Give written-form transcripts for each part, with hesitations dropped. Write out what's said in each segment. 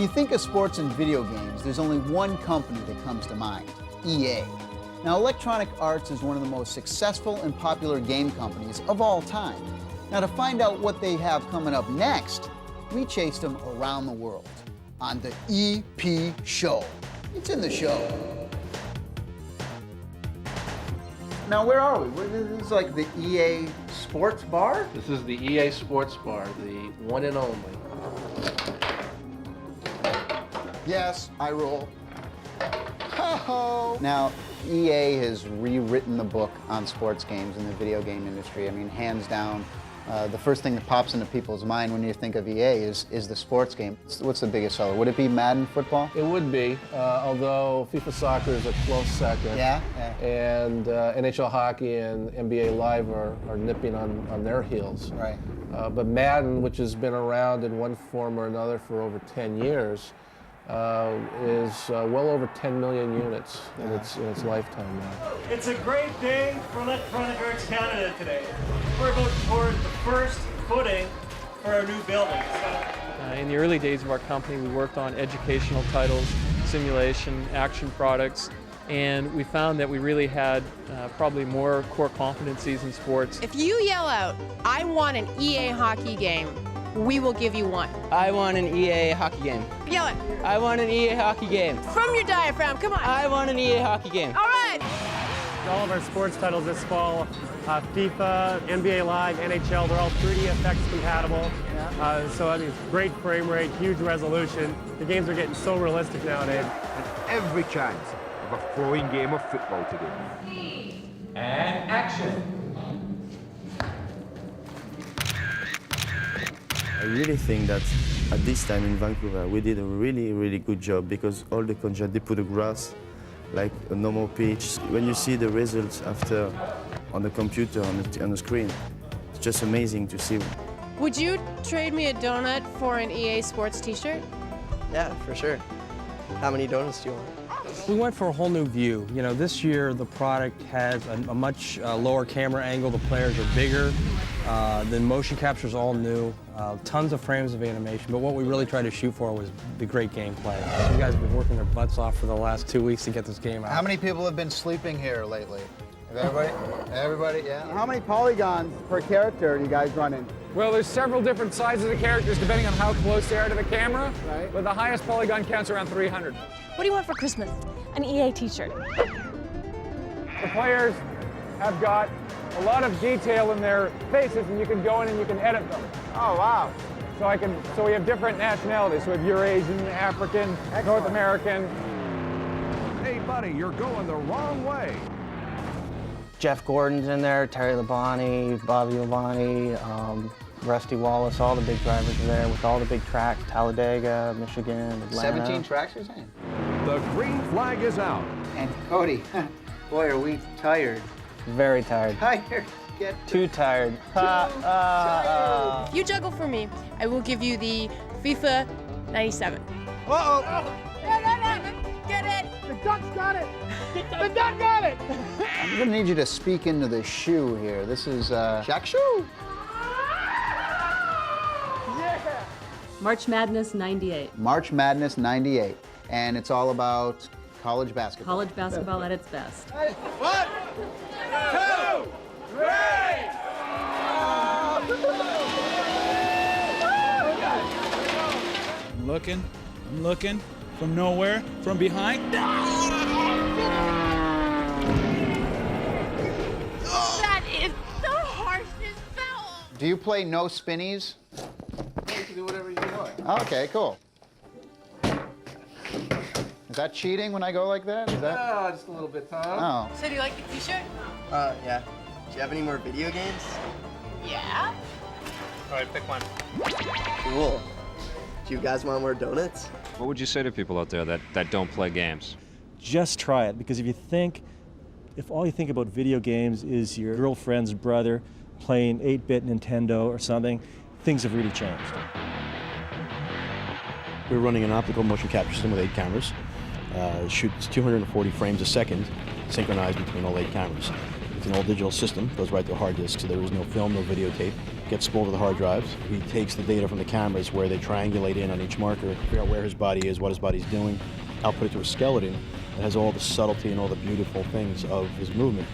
you think of sports and video games, there's only one company that comes to mind, EA. Now, Electronic Arts is one of the most successful and popular game companies of all time. Now, to find out what they have coming up next, we chased them around the world on the EP Show. It's in the show. Now, where are we? This is like the EA Sports Bar? This is the EA Sports Bar, the one and only. Yes, I roll. Ho-ho! Now, EA has rewritten the book on sports games in the video game industry. I mean, hands down, the first thing that pops into people's mind when you think of EA is the sports game. What's the biggest seller? Would it be Madden football? It would be, although FIFA Soccer is a close second. Yeah. And NHL Hockey and NBA Live are nipping on their heels. Right. But Madden, which has been around in one form or another for over 10 years, is well over 10 million units in its lifetime now. It's a great day for Electronic Arts Canada today. We're about to pour the first footing for our new building. In the early days of our company, we worked on educational titles, simulation, action products, and we found that we really had probably more core competencies in sports. If you yell out, "I want an EA hockey game," we will give you one. I want an EA hockey game. Yell it. I want an EA hockey game. From your diaphragm, come on. I want an EA hockey game. All right. All of our sports titles this fall, FIFA, NBA Live, NHL, they're all 3D effects compatible. So I mean, it's great frame rate, huge resolution. The games are getting so realistic nowadays. And every chance of a flowing game of football today. And action. I really think that at this time in Vancouver, we did a really, really good job because all the contracts, they put a grass like a normal pitch. When you see the results after on the computer, on the screen, it's just amazing to see. Would you trade me a donut for an EA Sports t-shirt? Yeah, for sure. How many donuts do you want? We went for a whole new view. You know, this year the product has a much lower camera angle. The players are bigger. The motion capture is all new. Tons of frames of animation. But what we really tried to shoot for was the great gameplay. You guys have been working their butts off for the last 2 weeks to get this game out. How many people have been sleeping here lately? Everybody? Everybody, yeah. How many polygons per character do you guys run in? Well, there's several different sizes of characters depending on how close they are to the camera. Right. But the highest polygon count's around 300. What do you want for Christmas? An EA t-shirt. The players have got a lot of detail in their faces, and you can go in and you can edit them. Oh, wow. So we have different nationalities. So we have Eurasian, African, North American. Hey, buddy, you're going the wrong way. Jeff Gordon's in there, Terry Labonte, Bobby Labonte, Rusty Wallace, all the big drivers are there with all the big tracks, Talladega, Michigan, Atlanta. 17 tracks, you're saying? The green flag is out. And Cody, boy, are we tired. Very tired. Tired. Too tired. If you juggle for me, I will give you the FIFA 97. Uh-oh. Get it! The Ducks got it! The Duck got it! I'm gonna need you to speak into the shoe here. This is Shaq Shoe. Yeah! March Madness 98. March Madness 98. And it's all about college basketball. College basketball at its best. 1, 2, 3! I'm looking, from nowhere, from behind. That is the harshest foul! Do you play no spinnies? You can do whatever you want. Okay, cool. Is that cheating when I go like that? Is that? Oh, just a little bit, Tom. Oh. So do you like the t-shirt? Yeah. Do you have any more video games? Yeah. All right, pick one. Cool. Do you guys want more donuts? What would you say to people out there that don't play games? Just try it, because if all you think about video games is your girlfriend's brother playing 8-bit Nintendo or something, things have really changed. We're running an optical motion capture system with 8 cameras. It shoots 240 frames a second, synchronized between all 8 cameras. It's an all-digital system, goes right to a hard disk, so there is no film, no videotape. gets spooled to the hard drives. He takes the data from the cameras where they triangulate in on each marker, figure out where his body is, what his body's doing, output it to a skeleton that has all the subtlety and all the beautiful things of his movement.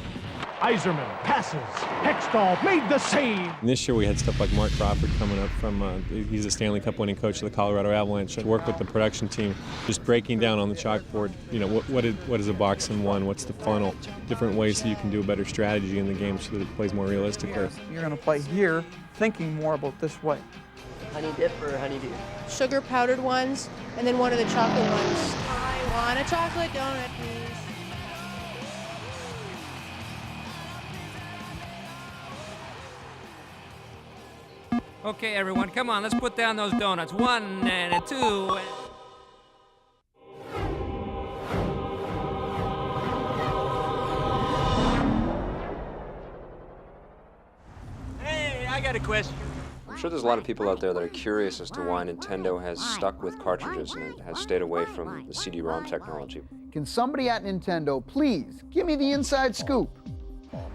Iserman passes. Hextall made the save. And this year we had stuff like Mark Crawford coming up from, he's a Stanley Cup winning coach of the Colorado Avalanche, to work with the production team, just breaking down on the chalkboard, you know, what is a box in one, what's the funnel, different ways that you can do a better strategy in the game so that it plays more realistically. You're going to play here thinking more about this way. Honey dip or honeydew? Sugar powdered ones, and then one of the chocolate ones. I want a chocolate donut, please. Okay, everyone, come on, let's put down those donuts. 1 and a 2. Hey, I got a question. I'm sure there's a lot of people out there that are curious as to why Nintendo has stuck with cartridges and it has stayed away from the CD-ROM technology. Can somebody at Nintendo please give me the inside scoop?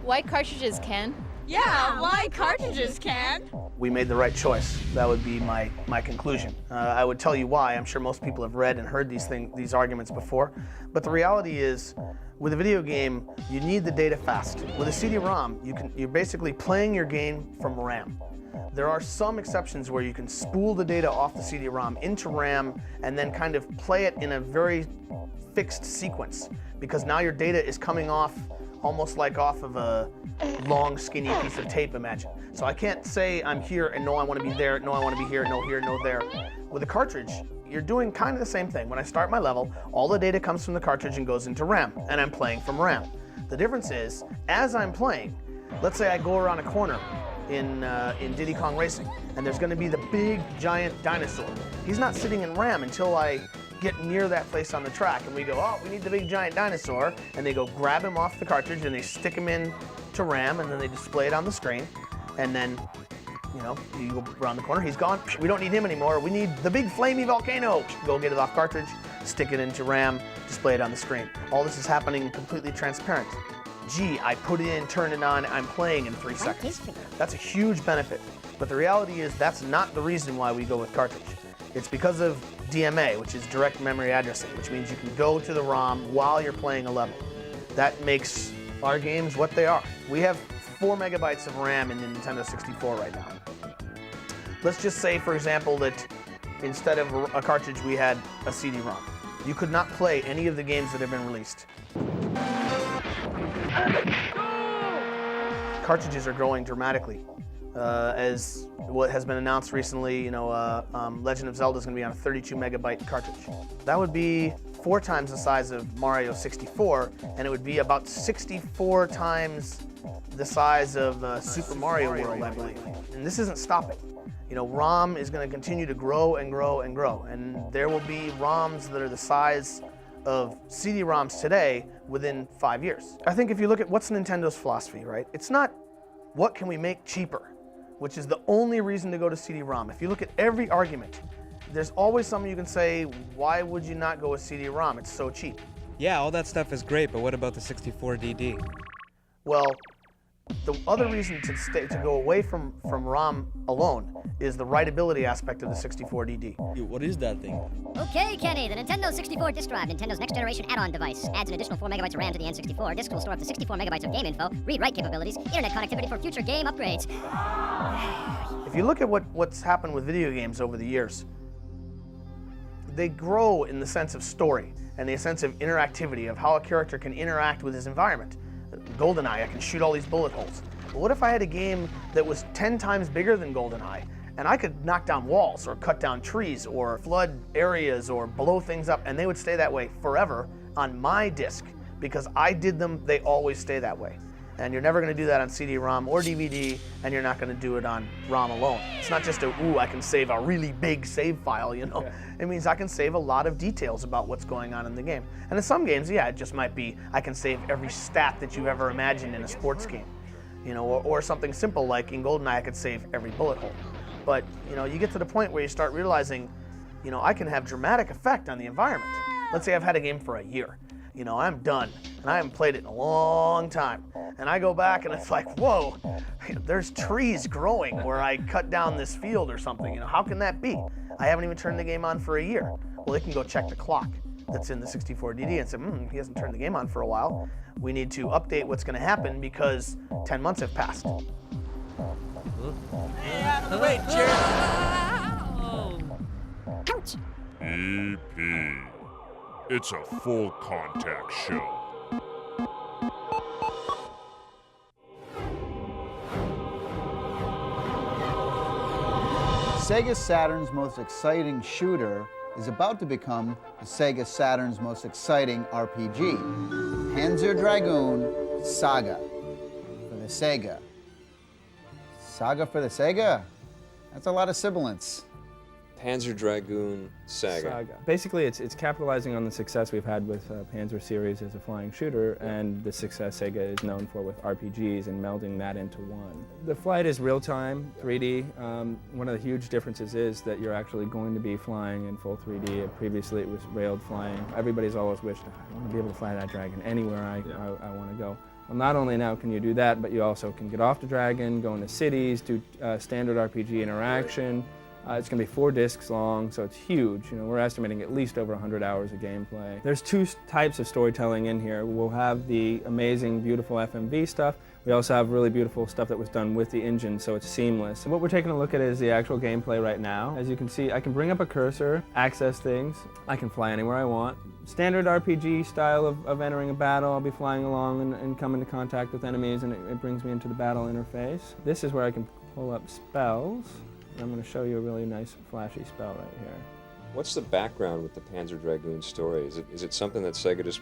Why cartridges, Ken? Yeah, why cartridges, Ken? We made the right choice. That would be my conclusion. I would tell you why. I'm sure most people have read and heard these arguments before. But the reality is, with a video game, you need the data fast. With a CD-ROM, you're basically playing your game from RAM. There are some exceptions where you can spool the data off the CD-ROM into RAM and then kind of play it in a very fixed sequence, because now your data is coming off almost like off of a long, skinny piece of tape, imagine. So I can't say I'm here and no, I want to be there, no, I want to be here, no, there. With a cartridge, you're doing kind of the same thing. When I start my level, all the data comes from the cartridge and goes into RAM, and I'm playing from RAM. The difference is, as I'm playing, let's say I go around a corner in Diddy Kong Racing, and there's going to be the big, giant dinosaur. He's not sitting in RAM until I get near that place on the track, and we go, oh, we need the big giant dinosaur, and they go grab him off the cartridge and they stick him in to RAM, and then they display it on the screen, and then, you know, you go around the corner, he's gone, we don't need him anymore, we need the big flamey volcano. Go get it off cartridge, stick it into RAM, display it on the screen. All this is happening completely transparent. Gee, I put it in, turn it on, I'm playing in 3 seconds. That's a huge benefit, but the reality is that's not the reason why we go with cartridge. It's because of DMA, which is direct memory addressing, which means you can go to the ROM while you're playing a level. That makes our games what they are. We have 4 megabytes of RAM in the Nintendo 64 right now. Let's just say, for example, that instead of a cartridge, we had a CD-ROM. You could not play any of the games that have been released. Cartridges are growing dramatically. As what has been announced recently, you know, Legend of Zelda is going to be on a 32 megabyte cartridge. That would be 4 times the size of Mario 64, and it would be about 64 times the size of Super Mario World, I believe. And this isn't stopping. You know, ROM is going to continue to grow and grow and grow, and there will be ROMs that are the size of CD-ROMs today within 5 years. I think if you look at what's Nintendo's philosophy, right? It's not what can we make cheaper, which is the only reason to go to CD-ROM. If you look at every argument, there's always something you can say, why would you not go with CD-ROM? It's so cheap. Yeah, all that stuff is great, but what about the 64DD? Well, the other reason to go away from ROM alone is the writability aspect of the 64DD. What is that thing? Okay, Kenny, the Nintendo 64 disk drive, Nintendo's next generation add-on device. Adds an additional 4 megabytes of RAM to the N64. Disk will store up to 64 megabytes of game info, read-write capabilities, internet connectivity for future game upgrades. If you look at what's happened with video games over the years, they grow in the sense of story and the sense of interactivity, of how a character can interact with his environment. GoldenEye, I can shoot all these bullet holes. But what if I had a game that was 10 times bigger than GoldenEye, and I could knock down walls or cut down trees or flood areas or blow things up, and they would stay that way forever on my disc because I did them, they always stay that way. And you're never going to do that on CD-ROM or DVD, and you're not going to do it on ROM alone. It's not just I can save a really big save file, you know. Yeah. It means I can save a lot of details about what's going on in the game. And in some games, yeah, it just might be I can save every stat that you've ever imagined in a sports game, you know, or something simple like in GoldenEye, I could save every bullet hole. But, you know, you get to the point where you start realizing, you know, I can have dramatic effect on the environment. Let's say I've had a game for a year. You know, I'm done, and I haven't played it in a long time. And I go back, and it's like, whoa, there's trees growing where I cut down this field or something. How can that be? I haven't even turned the game on for a year. Well, they can go check the clock that's in the 64DD and say, he hasn't turned the game on for a while. We need to update what's going to happen because 10 months have passed. Wait, Ouch! EP. It's a full contact show. Sega Saturn's most exciting shooter is about to become the Sega Saturn's most exciting RPG, Panzer Dragoon Saga for the Sega. Saga for the Sega? That's a lot of sibilants. Panzer Dragoon Saga. Basically, it's capitalizing on the success we've had with Panzer series as a flying shooter and the success Sega is known for with RPGs and melding that into one. The flight is real-time, 3D. One of the huge differences is that you're actually going to be flying in full 3D. Previously, it was railed flying. Everybody's always wished, I want to be able to fly that Dragon anywhere I want to go. Well, not only now can you do that, but you also can get off the Dragon, go into cities, do standard RPG interaction. It's going to be 4 discs long, so it's huge. We're estimating at least over 100 hours of gameplay. There's 2 types of storytelling in here. We'll have the amazing, beautiful FMV stuff. We also have really beautiful stuff that was done with the engine, so it's seamless. So what we're taking a look at is the actual gameplay right now. As you can see, I can bring up a cursor, access things. I can fly anywhere I want. Standard RPG style of entering a battle. I'll be flying along and come into contact with enemies, and it brings me into the battle interface. This is where I can pull up spells. I'm going to show you a really nice flashy spell right here. What's the background with the Panzer Dragoon story? Is it something that Sega just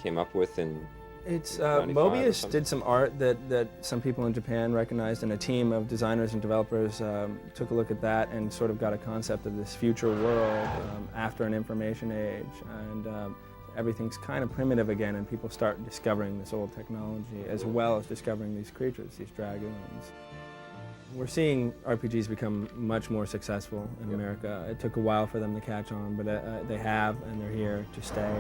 came up with in It's 95 Mobius did some art that some people in Japan recognized, and a team of designers and developers took a look at that and sort of got a concept of this future world after an information age. And everything's kind of primitive again, and people start discovering this old technology as well as discovering these creatures, these dragoons. We're seeing RPGs become much more successful in America. It took a while for them to catch on, but they have, and they're here to stay.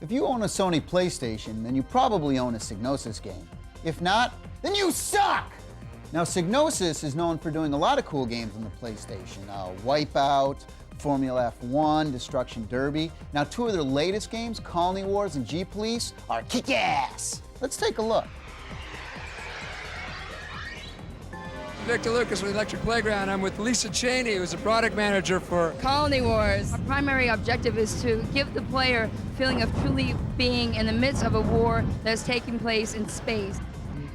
If you own a Sony PlayStation, then you probably own a Psygnosis game. If not, then you suck! Now, Psygnosis is known for doing a lot of cool games on the PlayStation. Wipeout, Formula F1, Destruction Derby. Now, 2 of their latest games, Colony Wars and G-Police, are kick-ass. Let's take a look. Victor Lucas with Electric Playground. I'm with Lisa Cheney, who's a product manager for Colony Wars. Our primary objective is to give the player a feeling of truly being in the midst of a war that's taking place in space.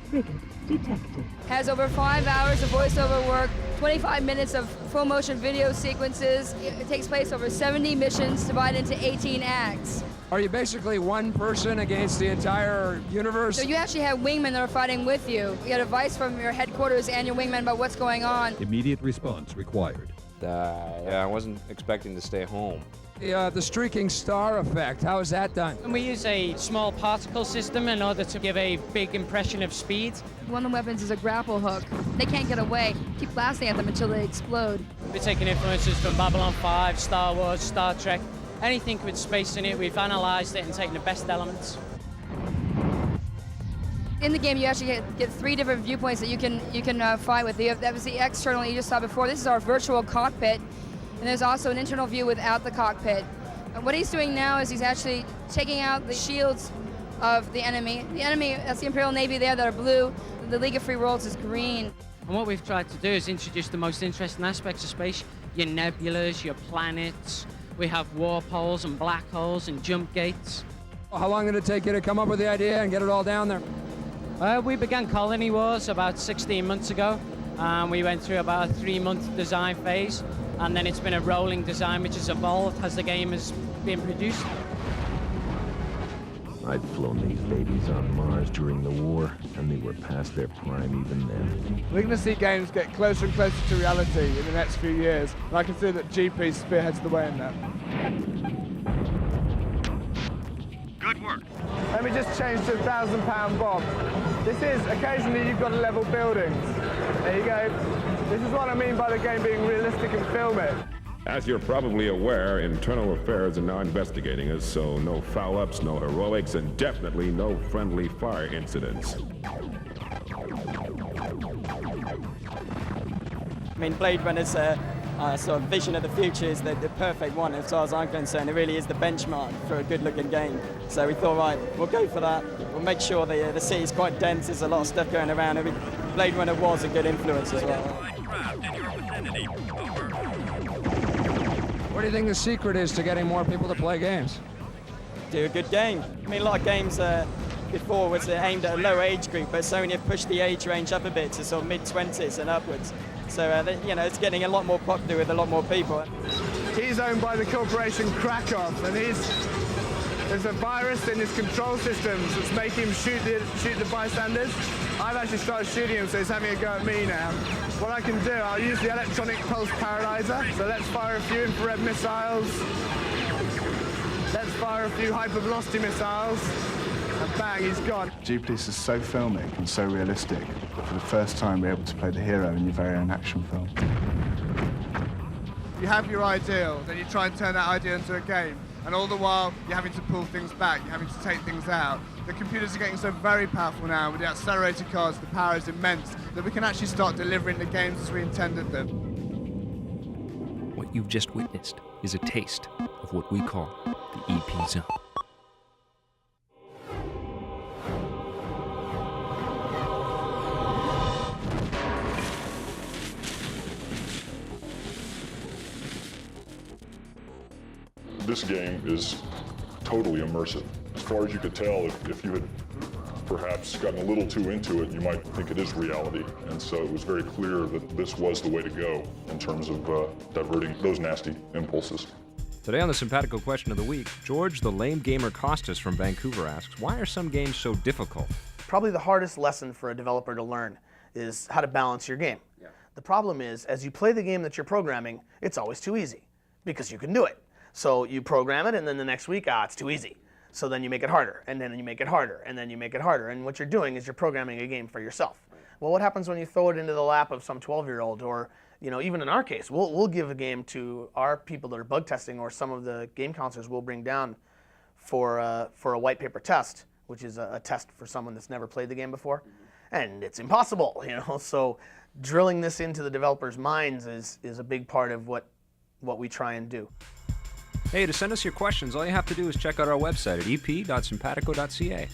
Frigate detected. Has over 5 hours of voiceover work, 25 minutes of full motion video sequences. It takes place over 70 missions divided into 18 acts. Are you basically one person against the entire universe? So you actually have wingmen that are fighting with you. You get advice from your headquarters and your wingmen about what's going on. Immediate response required. Yeah, I wasn't expecting to stay home. The streaking star effect, how is that done? And we use a small particle system in order to give a big impression of speed. One of the weapons is a grapple hook. They can't get away. Keep blasting at them until they explode. We're taking influences from Babylon 5, Star Wars, Star Trek, anything with space in it. We've analyzed it and taken the best elements. In the game, you actually get 3 different viewpoints that you can fly with. That was the external you just saw before. This is our virtual cockpit, and there's also an internal view without the cockpit. And what he's doing now is he's actually taking out the shields of the enemy. The enemy, that's the Imperial Navy there that are blue. The League of Free Worlds is green. And what we've tried to do is introduce the most interesting aspects of space, your nebulas, your planets. We have warp holes and black holes and jump gates. How long did it take you to come up with the idea and get it all down there? We began Colony Wars about 16 months ago. We went through about a 3-month design phase, and then it's been a rolling design which has evolved as the game has been produced. I'd flown these babies on Mars during the war, and they were past their prime even then. We're going to see games get closer and closer to reality in the next few years, and I can see that GP spearheads the way in that. Good work. Let me just change to £1,000 bomb. This is, occasionally you've got to level buildings. There you go. This is what I mean by the game being realistic and film it. As you're probably aware, internal affairs are now investigating us, so no foul-ups, no heroics, and definitely no friendly fire incidents. I mean, Blade Runner's sort of vision of the future is the perfect one, as far as I'm concerned. It really is the benchmark for a good-looking game. So we thought, right, we'll go for that. We'll make sure the city's quite dense. There's a lot of stuff going around. Blade Runner was a good influence as well. What do you think the secret is to getting more people to play games? Do a good game. I mean, a lot of games before was aimed at a low age group, but Sony have pushed the age range up a bit to sort of mid-20s and upwards. So, you know, it's getting a lot more popular with a lot more people. He's owned by the corporation Krakow, and there's a virus in his control systems that's making him shoot the bystanders. I've actually started shooting him, so he's having a go at me now. What I can do, I'll use the electronic pulse paralyzer. So let's fire a few infrared missiles. Let's fire a few hypervelocity missiles. And bang, he's gone. G-Police is so filmic and so realistic. For the first time, we're able to play the hero in your very own action film. You have your ideal, then you try and turn that ideal into a game. And all the while, you're having to pull things back, you're having to take things out. The computers are getting so very powerful now, with the accelerated cards, the power is immense, that we can actually start delivering the games as we intended them. What you've just witnessed is a taste of what we call the EP zone. This game is totally immersive. As far as you could tell, if you had perhaps gotten a little too into it, you might think it is reality. And so it was very clear that this was the way to go in terms of diverting those nasty impulses. Today on the Simpatico Question of the Week, George the Lame Gamer Costas from Vancouver asks, why are some games so difficult? Probably the hardest lesson for a developer to learn is how to balance your game. Yeah. The problem is, as you play the game that you're programming, it's always too easy, because you can do it. So you program it, and then the next week, it's too easy. So then you make it harder, and then you make it harder, and then you make it harder. And what you're doing is you're programming a game for yourself. Well, what happens when you throw it into the lap of some 12-year-old, or, you know, even in our case, we'll give a game to our people that are bug testing, or some of the game counselors we'll bring down for a white paper test, which is a test for someone that's never played the game before. And it's impossible, you know. So drilling this into the developers' minds is a big part of what we try and do. Hey, to send us your questions, all you have to do is check out our website at ep.simpatico.ca.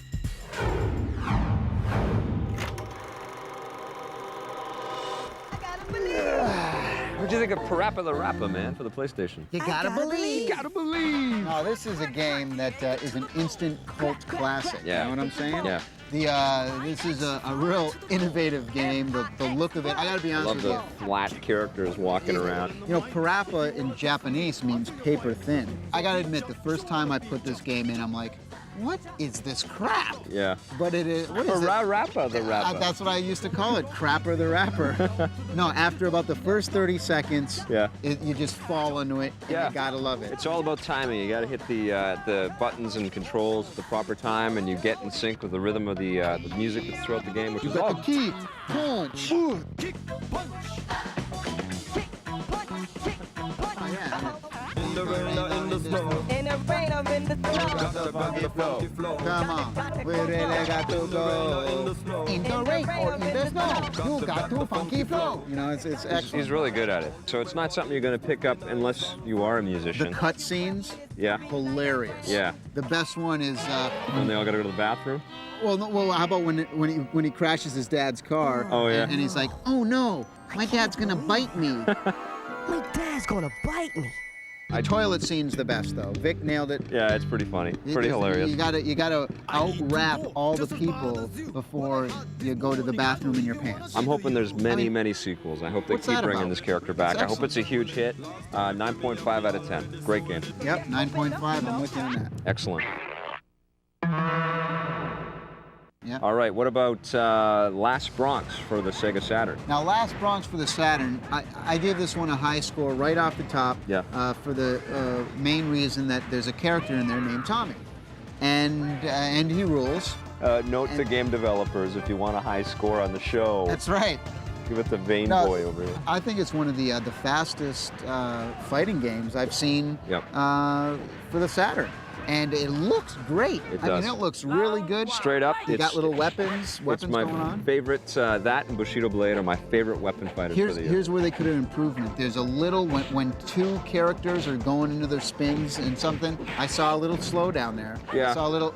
What'd you think of Parappa the Rapper, man, for the PlayStation? You gotta believe. You gotta believe. No, this is a game that is an instant cult classic. Yeah. You know what I'm saying? Yeah. This is a real innovative game. The look of it, I gotta be honest with you. I love the flat characters walking around. You know, Parappa in Japanese means paper thin. I gotta admit, the first time I put this game in, I'm like, what is this crap? Yeah. But it is, what is it? Rappa the Rapper. That's what I used to call it, Crapper the Rapper. No, after about the first 30 seconds, yeah, you just fall into it, and you gotta love it. It's all about timing. You gotta hit the buttons and controls at the proper time, and you get in sync with the rhythm of the music that's throughout the game, which you is got all... the kick, punch, kick, punch. Oh, yeah. In the rain or in the snow. In the rain or in the snow. Got the funky flow. Come on, we really got to go. In the rain or in the snow, you got to funky flow. You know, it's excellent. He's really good at it. So it's not something you're going to pick up unless you are a musician. The cut scenes, yeah, hilarious. Yeah. The best one is when they all got to go to the bathroom. Well, no, well, how about when he crashes his dad's car? Oh yeah. And he's like, oh no, my dad's gonna bite me. My dad's gonna bite me. The toilet scene's the best, though. Vic nailed it. Yeah, it's pretty funny. Pretty hilarious. You gotta out-rap all the people before you go to the bathroom in your pants. I'm hoping there's many sequels. I hope they keep bringing this character back. I hope it's a huge hit. 9.5 out of 10. Great game. Yep, 9.5. I'm with you on that. Excellent. Yeah. All right, what about Last Bronx for the Sega Saturn? Now, Last Bronx for the Saturn, I give this one a high score right off the top. Yeah. For the main reason that there's a character in there named Tommy, and he rules. Note to game developers: if you want a high score on the show, that's right. Give it the vein No, boy over here. I think it's one of the fastest fighting games I've seen for the Saturn. And it looks great. It I does. mean, it looks really good. Straight up, You got little weapons It's my going on. favorite. That and Bushido Blade are my favorite weapon fighters for the year. Here's where they could have improvement. There's a little, when two characters are going into their spins and something, I saw a little slowdown there. Yeah. I saw a little,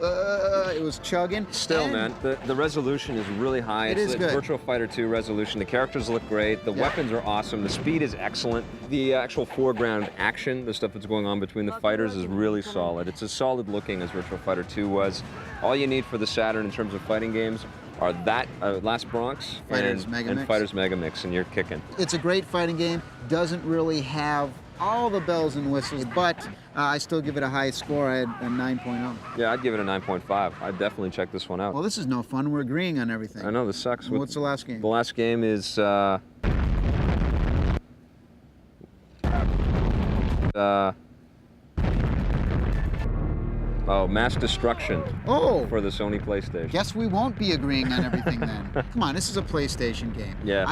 it was chugging. Still, And man, the resolution is really high. It is good. Virtual Fighter 2 resolution. The characters look great. The weapons are awesome. The speed is excellent. The actual foreground action, the stuff that's going on between the fighters, is really solid. It's as solid looking as Virtual Fighter 2 was. All you need for the Saturn in terms of fighting games are that Last Bronx Fighters and Mega Mix. Fighters Mega Mix, and you're kicking. It's a great fighting game. Doesn't really have all the bells and whistles, but I still give it a high score. I had a 9.0. Yeah, I'd give it a 9.5. I'd definitely check this one out. Well, this is no fun. We're agreeing on everything. I know, this sucks. What's the last game? The last game is Mass Destruction. Oh! For the Sony PlayStation. Guess we won't be agreeing on everything then. Come on, this is a PlayStation game. Yeah.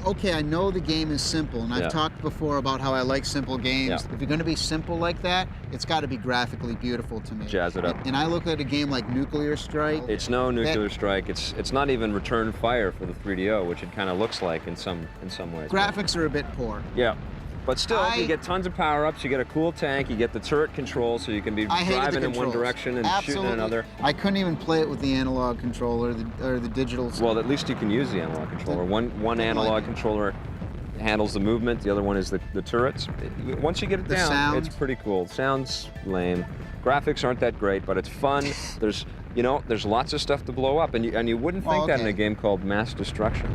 Okay, I know the game is simple, and I've talked before about how I like simple games. Yeah. If you're going to be simple like that, it's got to be graphically beautiful to me. Jazz it up. And I look at a game like Nuclear Strike. It's no Nuclear Strike. It's not even Return Fire for the 3DO, which it kind of looks like in some ways. Graphics are a bit poor. Yeah. But still, you get tons of power-ups, you get a cool tank, you get the turret control, so you can be driving in one direction and shooting in another. I couldn't even play it with the analog controller or the digital. Well, at least you can use the analog controller. One analog controller handles the movement, the other one is the turrets. Once you get it down, it's pretty cool. Sounds lame. Graphics aren't that great, but it's fun. There's lots of stuff to blow up, and you wouldn't think that in a game called Mass Destruction.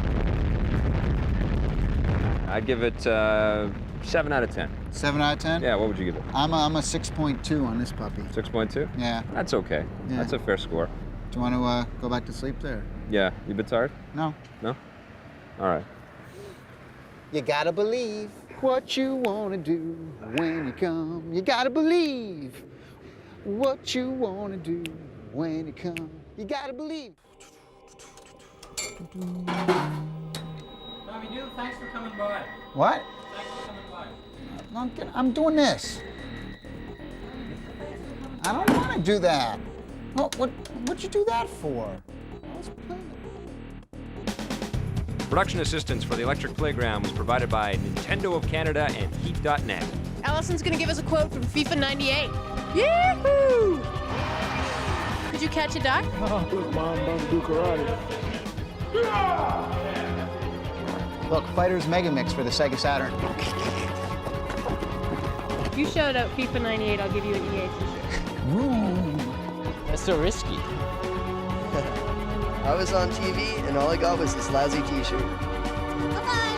I'd give it 7 out of 10. 7 out of 10? Yeah, what would you give it? I'm a 6.2 on this puppy. 6.2? Yeah. That's okay. Yeah. That's a fair score. Do you want to go back to sleep there? Yeah. You a bit tired? No. No? All right. You gotta believe what you want to do when you come. You gotta believe what you want to do when you come. You gotta believe. Tommy Doo, thanks for coming by. What? Thanks for coming by. I'm doing this. I don't want to do that. What'd you do that for? Production assistance for the Electric Playground was provided by Nintendo of Canada and Heat.net. Allison's gonna give us a quote from FIFA 98. Yee-hoo! Did you catch it, Doc? Look, Mom, about to do karate. Look, Fighters Mega Mix for the Sega Saturn. If you showed up FIFA 98, I'll give you an EA t-shirt. That's so risky. I was on TV and all I got was this lousy t-shirt. Bye-bye.